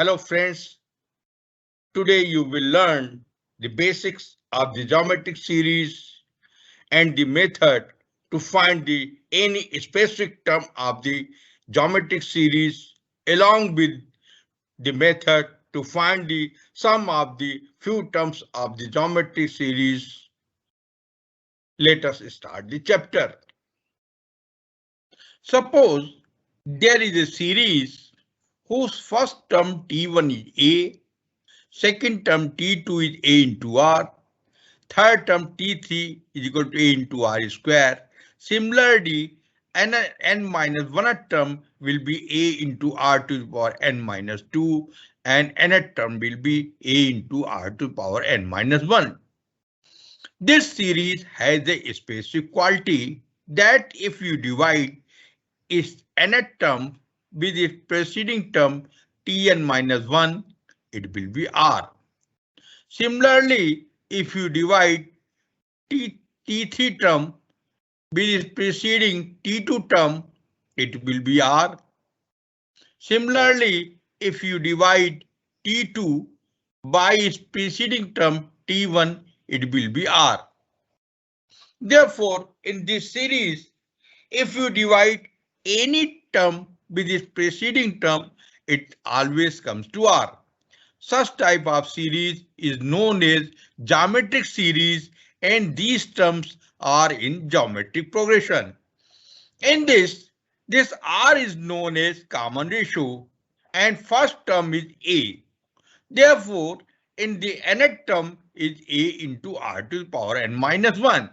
Hello friends, today you will learn the basics of the geometric series and the method to find any specific term of the geometric series along with the method to find the sum of the few terms of the geometric series. Let us start the chapter. Suppose there is a series whose first term T1 is A, second term T2 is A into R, third term T3 is equal to A into R square. Similarly, n minus 1th term will be A into R to the power n minus 2 and nth term will be A into R to the power n minus 1. This series has a specific quality that if you divide its nth term with its preceding term Tn minus 1, it will be R. Similarly, if you divide T3 term with its preceding T2 term, it will be R. Similarly, if you divide T2 by its preceding term T1, it will be R. Therefore, in this series, if you divide any term with its preceding term, it always comes to R. Such type of series is known as geometric series and these terms are in geometric progression. In this R is known as common ratio and first term is A. Therefore, in the nth term is A into R to the power n minus 1.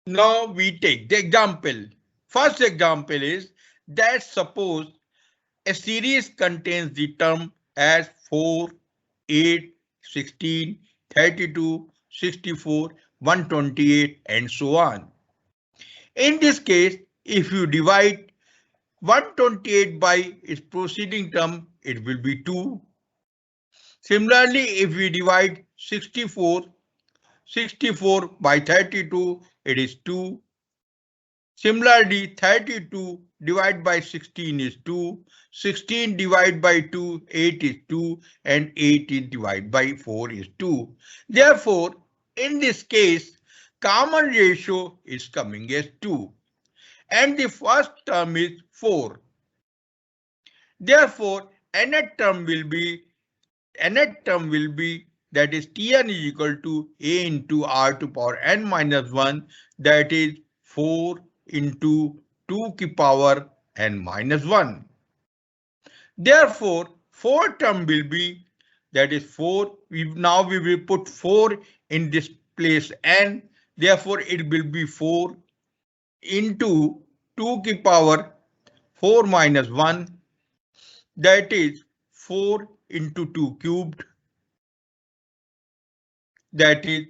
Now we take the example. First example is that suppose a series contains the term as 4, 8, 16, 32, 64, 128 and so on. In this case, if you divide 128 by its preceding term, it will be 2. Similarly, if we divide 64 by 32, it is 2. Similarly, 32 divided by 16 is 2, 16 divided by 2, 8 is 2, and 18 divided by 4 is 2. Therefore, in this case, common ratio is coming as 2, and the first term is 4. Therefore, nth term will be that is Tn is equal to A into R to power n minus 1, that is 4 into 2 to power n minus 1. Therefore, 4 term will be that is 4. Now we will put 4 in this place n. Therefore, it will be 4 into 2 to power 4 minus 1. That is 4 into 2 cubed. That is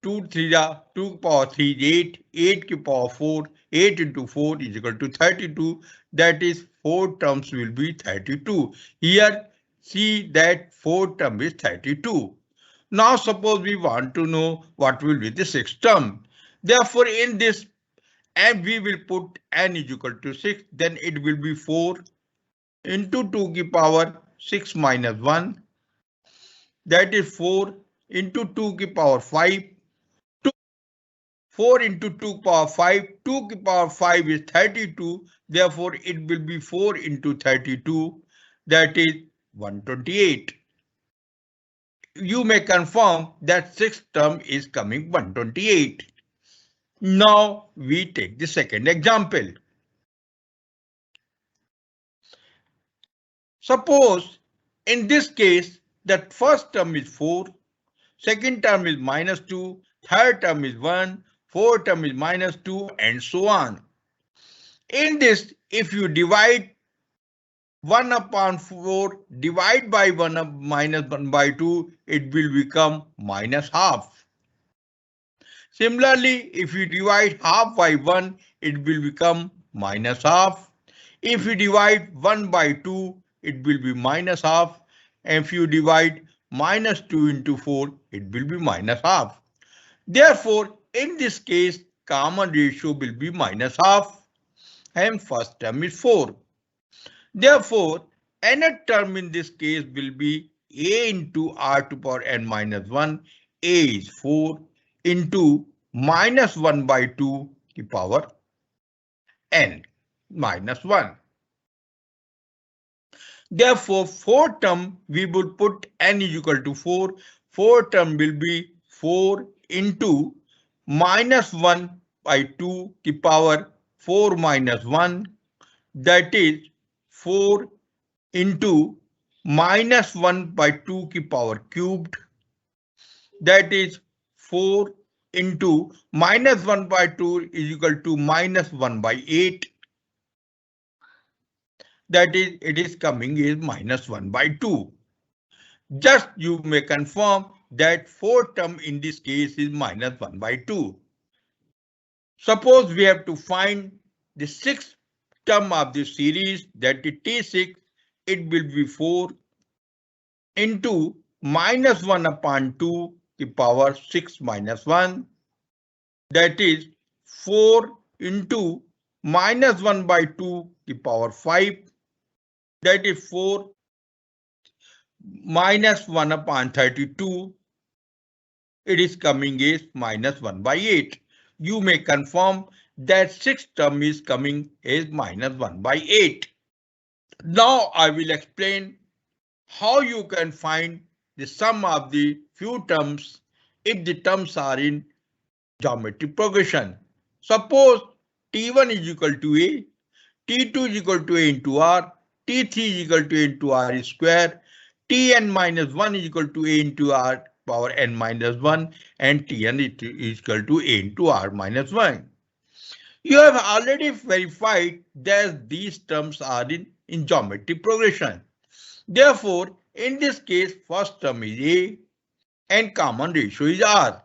2 3 2 power 3 is 8, 8 to power 4, 8 into 4 is equal to 32. That is 4 terms will be 32. Here see that 4 term is 32. Now suppose we want to know what will be the sixth term. Therefore in this and we will put n is equal to 6, then it will be 4 into 2 to power 6 minus 1. That is 4 into 2 to power 5. 4 into 2 power 5, 2 to power 5 is 32, therefore it will be 4 into 32, that is 128. You may confirm that sixth term is coming 128. Now we take the second example. Suppose in this case that first term is 4, second term is minus 2, third term is 1, fourth term is minus 2 and so on. In this, if you divide 1 upon 4 divide by 1 minus 1 by 2, it will become minus half. Similarly, if you divide half by 1, it will become minus half. If you divide 1 by 2, it will be minus half. And if you divide minus 2 into 4, it will be minus half. Therefore, in this case, common ratio will be minus half and first term is 4. Therefore, nth term in this case will be a into r to power n minus 1. A is 4 into minus 1 by 2 to power n minus 1. Therefore, fourth term we would put n is equal to 4. Fourth term will be 4 into minus 1 by 2 to power 4 minus 1. That is 4 into minus 1 by 2 की power cubed. That is 4 into minus 1 by 2 is equal to minus 1 by 8. That is, it is coming is minus 1 by 2. Just you may confirm that fourth term in this case is minus 1 by 2. Suppose we have to find the sixth term of the series, that is T6, it will be 4 into minus 1 upon 2 to power 6 minus 1. That is 4 into minus 1 by 2 to power 5. That is 4 minus 1 upon 32. It is coming is minus 1 by 8. You may confirm that sixth term is coming is minus 1 by 8. Now I will explain how you can find the sum of the few terms if the terms are in geometric progression. Suppose T1 is equal to A, T2 is equal to A into R, T3 is equal to A into R square, Tn minus 1 is equal to A into R power n minus 1, and Tn is equal to A into R minus 1. You have already verified that these terms are in geometric progression. Therefore, in this case, first term is A and common ratio is R.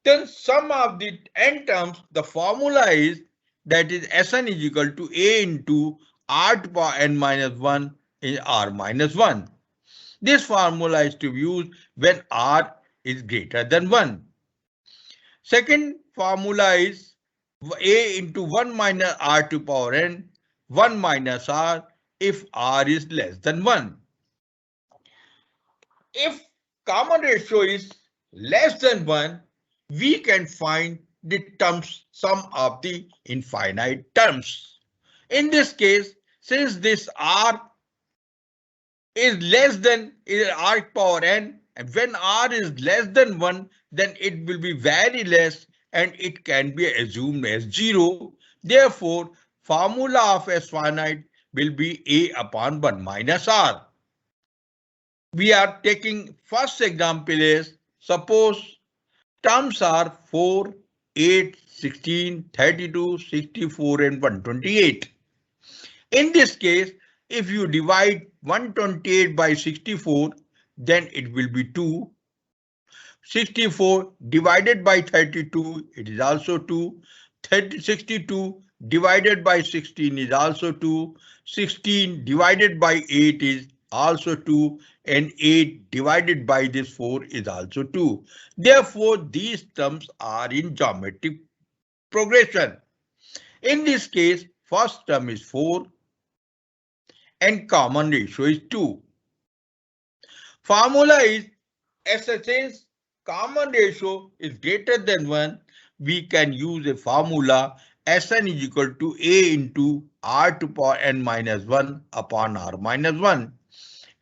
Then sum of the n terms, the formula is that is Sn is equal to A into R to power n minus 1 in R minus 1. This formula is to be used when R is greater than 1. Second formula is A into 1 minus R to power n, 1 minus R if R is less than 1. If common ratio is less than 1, we can find the terms sum of the infinite terms. In this case, since this R is less than R power n, and when R is less than 1, then it will be very less and it can be assumed as 0. Therefore, formula of S finite will be A upon 1 minus R. We are taking first example is, suppose terms are 4, 8, 16, 32, 64 and 128. In this case, if you divide 128 by 64, then it will be 2. 64 divided by 32, it is also 2. 62 divided by 16 is also 2. 16 divided by 8 is also 2. And 8 divided by this 4 is also 2. Therefore, these terms are in geometric progression. In this case, first term is 4 and common ratio is 2. Formula is, since common ratio is greater than 1, we can use a formula Sn is equal to A into R to power n minus 1 upon R minus 1.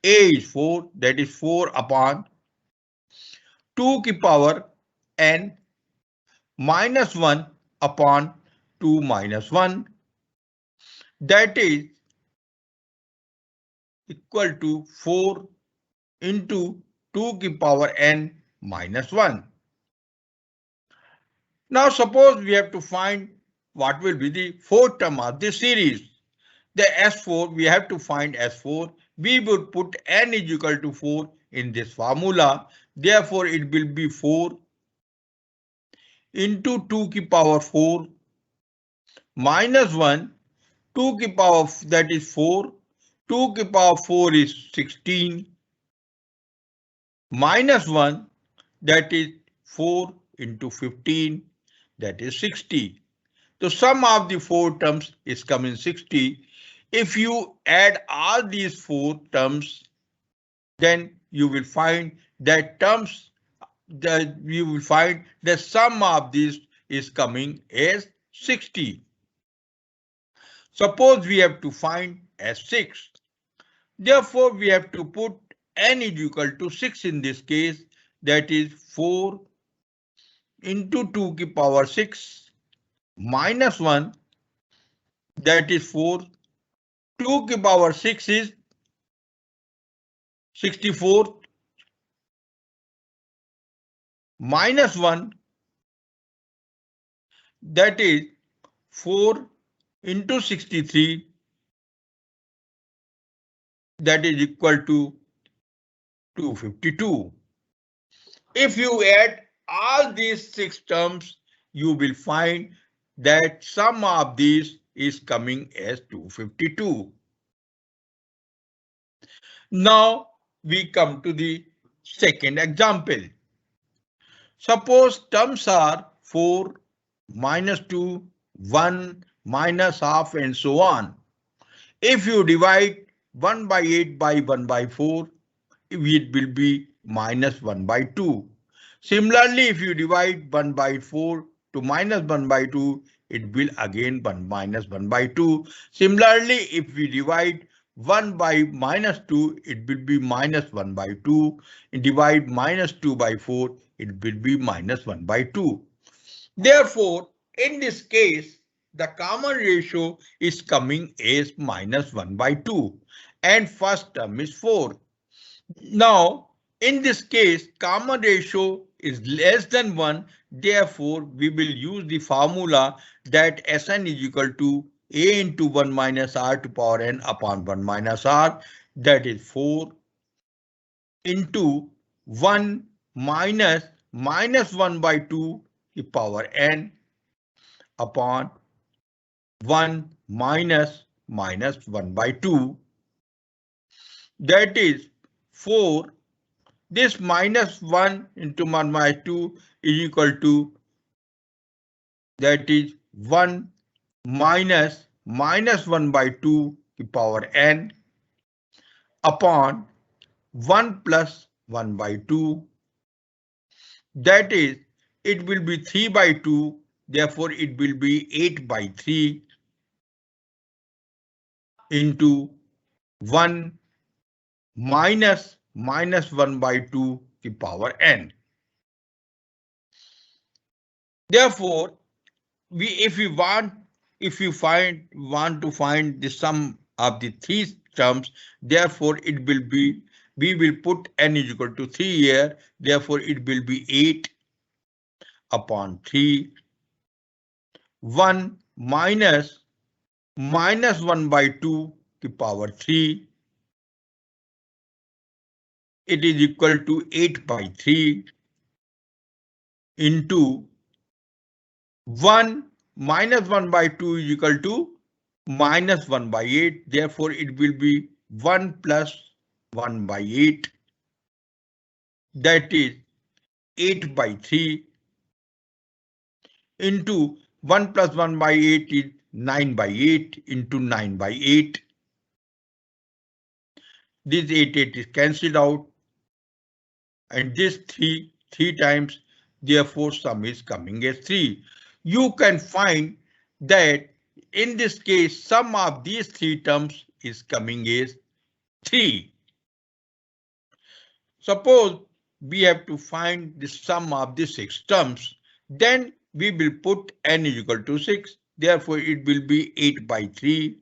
A is 4, that is 4 upon 2 की power n minus 1 upon 2 minus 1. That is equal to 4 into 2 की power n minus 1. Now suppose we have to find what will be the fourth term of this series. The S4, we have to find S4. We would put n is equal to 4 in this formula. Therefore, it will be 4 into 2 की power 4 minus 1, 2 की power that is 4, 2 की power 4 is 16, minus 1 that is 4 into 15, that is 60. The sum of the four terms is coming 60. If you add all these four terms, then you will find that the sum of these is coming as 60. Suppose we have to find S6. Therefore, we have to put n is equal to 6 in this case, that is 4 into 2 की power 6 minus 1, that is 4. 2 की power 6 is 64 minus 1, that is 4 into 63, that is equal to 252. If you add all these 6 terms, you will find that sum of these is coming as 252. Now we come to the second example. Suppose terms are 4, minus 2, 1, minus half, and so on. If you divide 1 by 8 by 1 by 4, it will be minus 1 by 2. Similarly, if you divide 1 by 4 to minus 1 by 2, it will again minus 1 by 2. Similarly, if we divide 1 by minus 2, it will be minus 1 by 2. And divide minus 2 by 4, it will be minus 1 by 2. Therefore, in this case, the common ratio is coming as minus 1 by 2. And first term is 4. Now, in this case, common ratio is less than 1. Therefore, we will use the formula that Sn is equal to a into 1 minus r to power n upon 1 minus r, that is 4 into 1 minus 1 by 2 to power n upon 1 minus 1 by 2, that is 4. This minus 1 into 1 minus 2 is equal to, that is 1 minus 1 by 2 to power n upon 1 plus 1 by 2. That is, it will be 3 by 2. Therefore, it will be 8 by 3 into 1 minus 1 by 2 to power n. Therefore, if we want to find the sum of the three terms, therefore it will be, we will put n is equal to 3 here. Therefore, it will be 8 upon 3, 1 minus 1 by 2 to power 3. It is equal to 8 by 3 into 1 minus 1 by 2 is equal to minus 1 by 8. Therefore, it will be 1 plus 1 by 8. That is 8 by 3 into 1 plus 1 by 8 is 9 by 8 into 9 by 8. This 8 is cancelled out. And this 3 times, therefore sum is coming as 3. You can find that in this case, sum of these 3 terms is coming as 3. Suppose we have to find the sum of the 6 terms, then we will put n is equal to 6. Therefore, it will be 8 by 3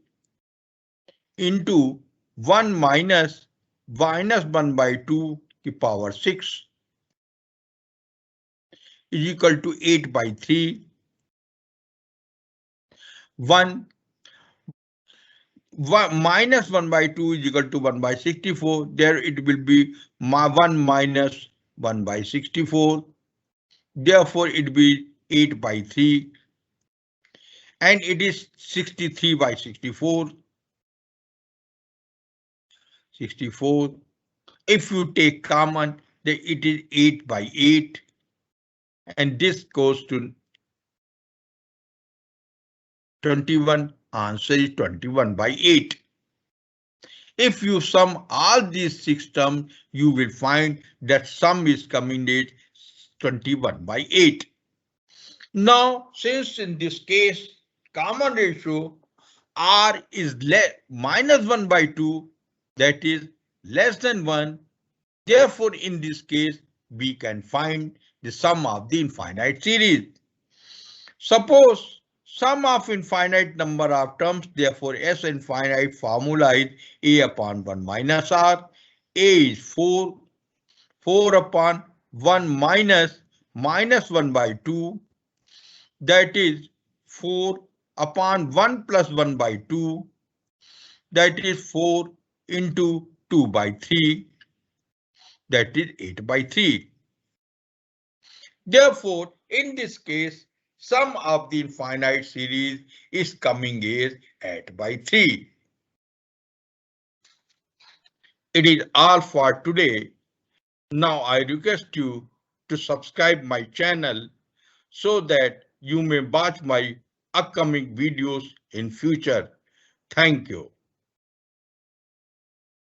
into 1 minus 1 by 2 to power 6 is equal to 8 by 3. 1 minus 1 by 2 is equal to 1 by 64. There it will be 1 minus 1 by 64. Therefore, it will be 8 by 3. And it is 63 by 64. 64. If you take common, then it is 8 by 8. And this goes to 21. Answer is 21 by 8. If you sum all these 6 terms, you will find that sum is coming as 21/8. Now, since in this case, common ratio R is minus 1/2, that is less than 1. Therefore, in this case, we can find the sum of the infinite series. Suppose sum of infinite number of terms, therefore S infinite formula is A upon 1 minus R. A is 4, 4 upon 1 minus 1/2, that is 4 upon 1 plus 1/2, that is 4 into 2/3, that is 8/3. Therefore, in this case, sum of the infinite series is coming as 8/3. It is all for today. Now I request you to subscribe my channel so that you may watch my upcoming videos in future. Thank you.